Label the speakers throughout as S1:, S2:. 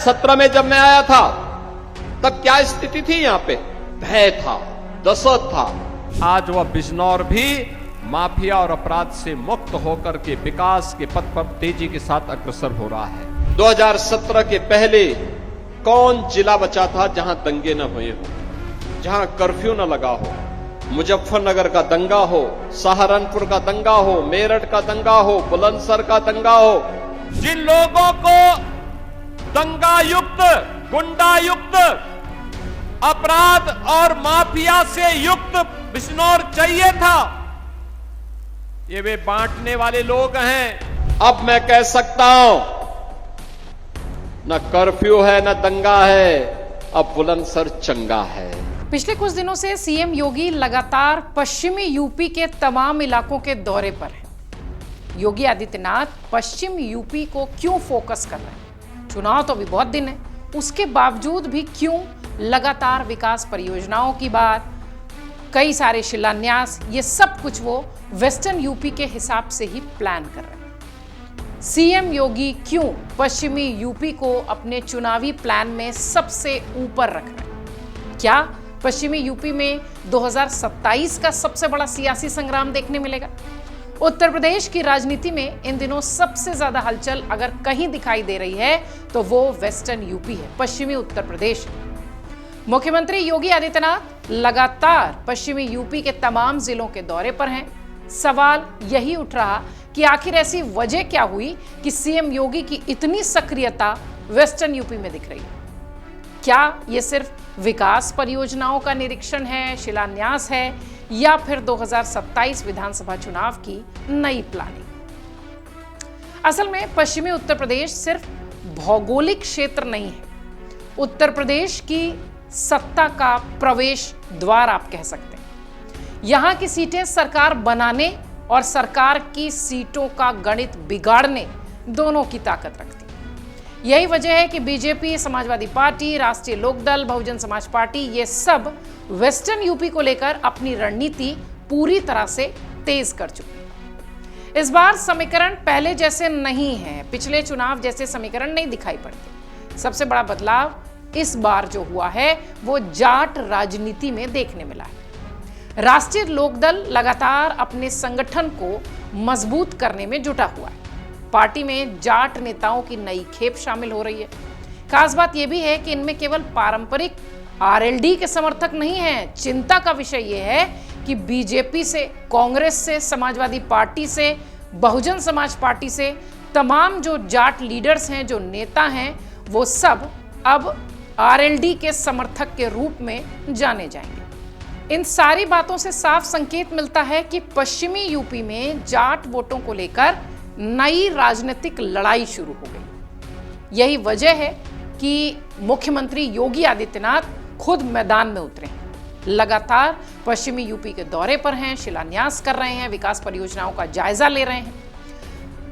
S1: 2017 में जब मैं आया था तब क्या स्थिति थी? यहां पे भय था, दहशत था। आज वह बिजनौर भी माफिया और अपराध से मुक्त होकर के विकास के पथ पर तेजी के साथ अग्रसर हो रहा है। 2017 के पहले कौन जिला बचा था जहां दंगे न हुए हो, जहां कर्फ्यू न लगा हो? मुजफ्फरनगर का दंगा हो, सहारनपुर का दंगा हो, मेरठ का दंगा हो, बुलंदशहर का दंगा हो। जिन लोगों को दंगा युक्त, गुंडा युक्त, अपराध और माफिया से युक्त बिजनौर चाहिए था, ये वे बांटने वाले लोग हैं। अब मैं कह सकता हूं, न कर्फ्यू है न दंगा है, अब बुलंदशहर चंगा है।
S2: पिछले कुछ दिनों से सीएम योगी लगातार पश्चिमी यूपी के तमाम इलाकों के दौरे पर हैं। योगी आदित्यनाथ पश्चिम यूपी को क्यों फोकस कर रहे हैं? चुनाव तो अभी बहुत दिन है, उसके बावजूद भी क्यों लगातार विकास परियोजनाओं की बात, कई सारे शिलान्यास, ये सब कुछ वो वेस्टर्न यूपी के हिसाब से ही प्लान कर रहे हैं। सीएम योगी क्यों पश्चिमी यूपी को अपने चुनावी प्लान में सबसे ऊपर रख रहे हैं? क्या पश्चिमी यूपी में 2027 का सबसे बड़ा सियासी संग्राम देखने मिलेगा? उत्तर प्रदेश की राजनीति में इन दिनों सबसे ज्यादा हलचल अगर कहीं दिखाई दे रही है तो वो वेस्टर्न यूपी है, पश्चिमी उत्तर प्रदेश। मुख्यमंत्री योगी आदित्यनाथ लगातार पश्चिमी यूपी के तमाम जिलों के दौरे पर हैं। सवाल यही उठ रहा कि आखिर ऐसी वजह क्या हुई कि सीएम योगी की इतनी सक्रियता वेस्टर्न यूपी में दिख रही है? क्या ये सिर्फ विकास परियोजनाओं का निरीक्षण है, शिलान्यास है, या फिर 2027 विधानसभा चुनाव की नई प्लानिंग? असल में पश्चिमी उत्तर प्रदेश सिर्फ भौगोलिक क्षेत्र नहीं है, उत्तर प्रदेश की सत्ता का प्रवेश द्वार आप कह सकते हैं। यहां की सीटें सरकार बनाने और सरकार की सीटों का गणित बिगाड़ने दोनों की ताकत रखती है। यही वजह है कि बीजेपी, समाजवादी पार्टी, राष्ट्रीय लोकदल, बहुजन समाज पार्टी, ये सब वेस्टर्न यूपी को लेकर अपनी रणनीति पूरी तरह से तेज कर चुकी है। इस बार समीकरण पहले जैसे नहीं है, पिछले चुनाव जैसे समीकरण नहीं दिखाई पड़ते। सबसे बड़ा बदलाव इस बार जो हुआ है वो जाट राजनीति में देखने मिला है। राष्ट्रीय लोकदल लगातार अपने संगठन को मजबूत करने में जुटा हुआ है। पार्टी में जाट नेताओं की नई खेप शामिल हो रही है। खास बात यह भी है कि इनमें केवल पारंपरिक आरएलडी के समर्थक नहीं हैं। चिंता का विषय यह है कि बीजेपी से, कांग्रेस से, समाजवादी पार्टी से, बहुजन समाज पार्टी से तमाम जो जाट लीडर्स हैं, जो नेता हैं, वो सब अब आरएलडी के समर्थक के रूप में जाने जाएंगे। इन सारी बातों से साफ संकेत मिलता है कि पश्चिमी यूपी में जाट वोटों को लेकर नई राजनीतिक लड़ाई शुरू हो गई। यही वजह है कि मुख्यमंत्री योगी आदित्यनाथ खुद मैदान में उतरे हैं। लगातार पश्चिमी यूपी के दौरे पर हैं, शिलान्यास कर रहे हैं, विकास परियोजनाओं का जायजा ले रहे हैं।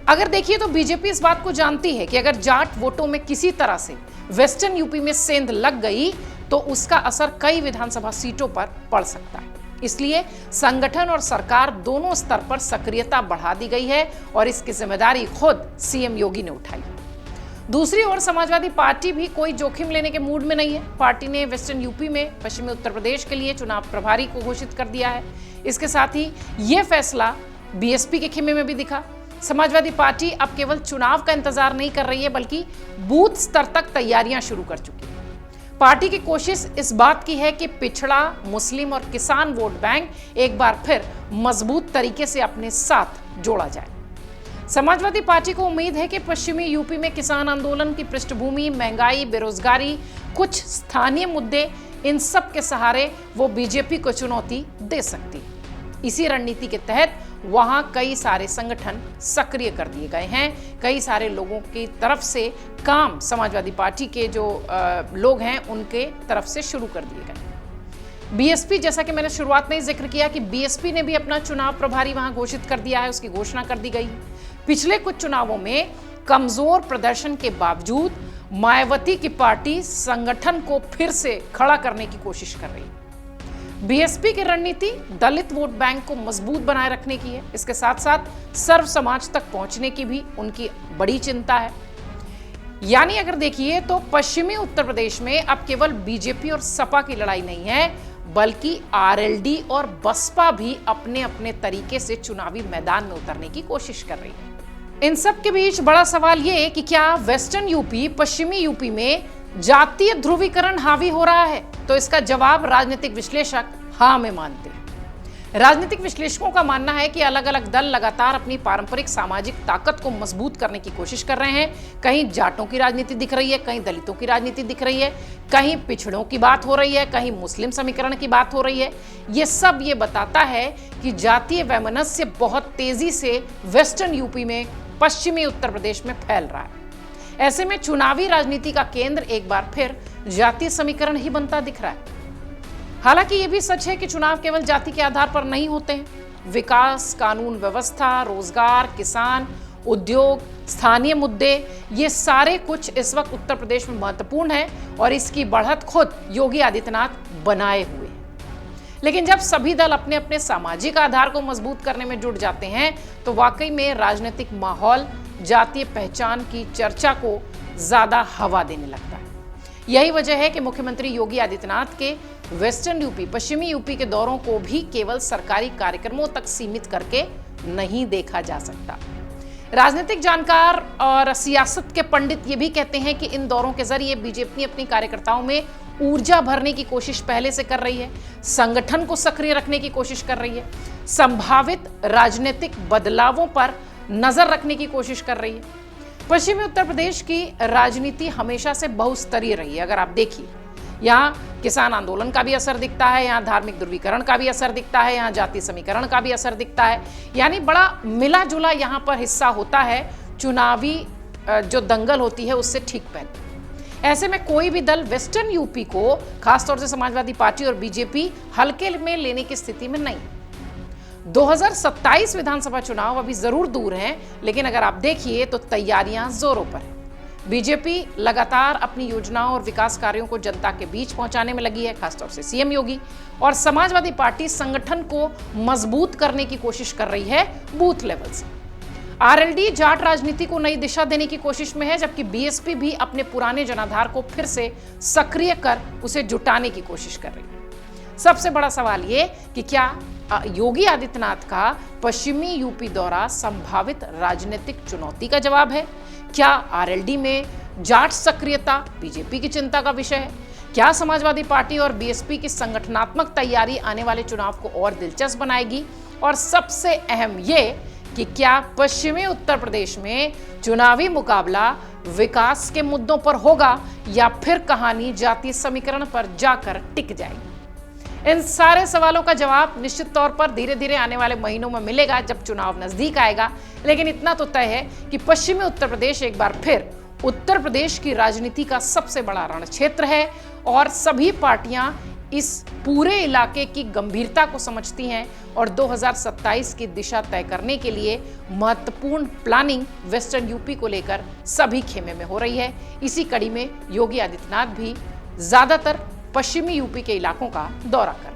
S2: अगर देखिए तो बीजेपी इस बात को जानती है कि अगर जाट वोटों में किसी तरह से वेस्टर्न यूपी में सेंध लग गई तो उसका असर कई विधानसभा सीटों पर पड़ सकता है। इसलिए संगठन और सरकार दोनों स्तर पर सक्रियता बढ़ा दी गई है और इसकी जिम्मेदारी खुद सीएम योगी ने उठाई। दूसरी ओर समाजवादी पार्टी भी कोई जोखिम लेने के मूड में नहीं है। पार्टी ने वेस्टर्न यूपी में पश्चिमी उत्तर प्रदेश के लिए चुनाव प्रभारी को घोषित कर दिया है। इसके साथ ही यह फैसला बीएसपी के खेमे में भी दिखा। समाजवादी पार्टी अब केवल चुनाव का इंतजार नहीं कर रही है बल्कि बूथ स्तर तक तैयारियां शुरू कर चुकी है। पार्टी की कोशिश इस बात की है कि पिछड़ा, मुस्लिम और किसान वोट बैंक एक बार फिर मजबूत तरीके से अपने साथ जोड़ा जाए। समाजवादी पार्टी को उम्मीद है कि पश्चिमी यूपी में किसान आंदोलन की पृष्ठभूमि, महंगाई, बेरोजगारी, कुछ स्थानीय मुद्दे, इन सब के सहारे वो बीजेपी को चुनौती दे सकती है। इसी रणनीति के तहत वहां कई सारे संगठन सक्रिय कर दिए गए हैं। कई सारे लोगों की तरफ से काम समाजवादी पार्टी के जो लोग हैं उनके तरफ से शुरू कर दिए गए। बीएसपी, जैसा कि मैंने शुरुआत में ही जिक्र किया कि बीएसपी ने भी अपना चुनाव प्रभारी वहां घोषित कर दिया है, उसकी घोषणा कर दी गई है। पिछले कुछ चुनावों में कमजोर प्रदर्शन के बावजूद मायावती की पार्टी संगठन को फिर से खड़ा करने की कोशिश कर रही है। बीएसपी की रणनीति दलित वोट बैंक को मजबूत बनाए रखने की है। इसके साथ साथ सर्व समाज तक पहुंचने की भी उनकी बड़ी चिंता है। यानी अगर देखिए तो पश्चिमी उत्तर प्रदेश में अब केवल बीजेपी और सपा की लड़ाई नहीं है, बल्कि आरएलडी और बसपा भी अपने अपने तरीके से चुनावी मैदान में उतरने की कोशिश कर रही है। इन सब के बीच बड़ा सवाल ये कि क्या वेस्टर्न यूपी, पश्चिमी यूपी में जातीय ध्रुवीकरण हावी हो रहा है? तो इसका जवाब राजनीतिक विश्लेषक हाँ में मानते हैं। राजनीतिक विश्लेषकों का मानना है कि अलग अलग दल लगातार अपनी पारंपरिक सामाजिक ताकत को मजबूत करने की कोशिश कर रहे हैं। कहीं जाटों की राजनीति दिख रही है, कहीं दलितों की राजनीति दिख रही है, कहीं पिछड़ों की बात हो रही है, कहीं मुस्लिम समीकरण की बात हो रही है। ये सब ये बताता है कि जातीय वैमनस्य बहुत तेजी से वेस्टर्न यूपी में, पश्चिमी उत्तर प्रदेश में फैल रहा है। ऐसे में चुनावी राजनीति का केंद्र एक बार फिर जातीय समीकरण ही बनता दिख रहा है। हालांकि यह भी सच है कि चुनाव केवल जाति के आधार पर नहीं होते हैं। विकास, कानून व्यवस्था, रोजगार, किसान, उद्योग, स्थानीय मुद्दे, ये सारे कुछ इस वक्त उत्तर प्रदेश में महत्वपूर्ण है और इसकी बढ़त खुद योगी आदित्यनाथ बनाए हुए हैं। लेकिन जब सभी दल अपने अपने सामाजिक आधार को मजबूत करने में जुट जाते हैं तो वाकई में राजनीतिक माहौल जातीय पहचान की चर्चा को ज्यादा हवा देने लगता है। यही वजह है कि मुख्यमंत्री योगी आदित्यनाथ के वेस्टर्न यूपी, पश्चिमी यूपी के दौरों को भी केवल सरकारी कार्यक्रमों तक सीमित करके नहीं देखा जा सकता। राजनीतिक जानकार और सियासत के पंडित ये भी कहते हैं कि इन दौरों के जरिए बीजेपी अपनी कार्यकर्ताओं में ऊर्जा भरने की कोशिश पहले से कर रही है, संगठन को सक्रिय रखने की कोशिश कर रही है, संभावित राजनीतिक बदलावों पर नजर रखने की कोशिश कर रही है। पश्चिमी उत्तर प्रदेश की राजनीति हमेशा से बहुस्तरीय रही है। अगर आप देखिए, यहाँ किसान आंदोलन का भी असर दिखता है, यहाँ धार्मिक ध्रुवीकरण का भी असर दिखता है, यहाँ जाति समीकरण का भी असर दिखता है। यानी बड़ा मिला जुला यहाँ पर हिस्सा होता है चुनावी जो दंगल होती है उससे ठीक पहले। ऐसे में कोई भी दल वेस्टर्न यूपी को, खासतौर से समाजवादी पार्टी और बीजेपी, हल्के में लेने की स्थिति में नहीं। 2027 विधानसभा चुनाव अभी जरूर दूर हैं, लेकिन अगर आप देखिए तो तैयारियां जोरों पर है। बीजेपी लगातार अपनी योजनाओं और विकास कार्यों को जनता के बीच पहुंचाने में लगी है, खासतौर से सीएम योगी, और समाजवादी पार्टी संगठन को मजबूत करने की कोशिश कर रही है बूथ लेवल से। आरएलडी जाट राजनीति को नई दिशा देने की कोशिश में है, जबकि बीएसपी भी अपने पुराने जनाधार को फिर से सक्रिय कर उसे जुटाने की कोशिश कर रही है। सबसे बड़ा सवाल ये कि क्या योगी आदित्यनाथ का पश्चिमी यूपी दौरा संभावित राजनीतिक चुनौती का जवाब है? क्या आरएलडी में जाट सक्रियता बीजेपी की चिंता का विषय है? क्या समाजवादी पार्टी और बीएसपी की संगठनात्मक तैयारी आने वाले चुनाव को और दिलचस्प बनाएगी? और सबसे अहम ये कि क्या पश्चिमी उत्तर प्रदेश में चुनावी मुकाबला विकास के मुद्दों पर होगा या फिर कहानी जातीय समीकरण पर जाकर टिक जाएगी? इन सारे सवालों का जवाब निश्चित तौर पर धीरे धीरे आने वाले महीनों में मिलेगा जब चुनाव नजदीक आएगा। लेकिन इतना तो तय है कि पश्चिमी उत्तर प्रदेश एक बार फिर उत्तर प्रदेश की राजनीति का सबसे बड़ा रण क्षेत्र है और सभी पार्टियां इस पूरे इलाके की गंभीरता को समझती हैं और 2027 की दिशा तय करने के लिए महत्वपूर्ण प्लानिंग वेस्टर्न यूपी को लेकर सभी खेमे में हो रही है। इसी कड़ी में योगी आदित्यनाथ भी ज्यादातर पश्चिमी यूपी के इलाकों का दौरा कर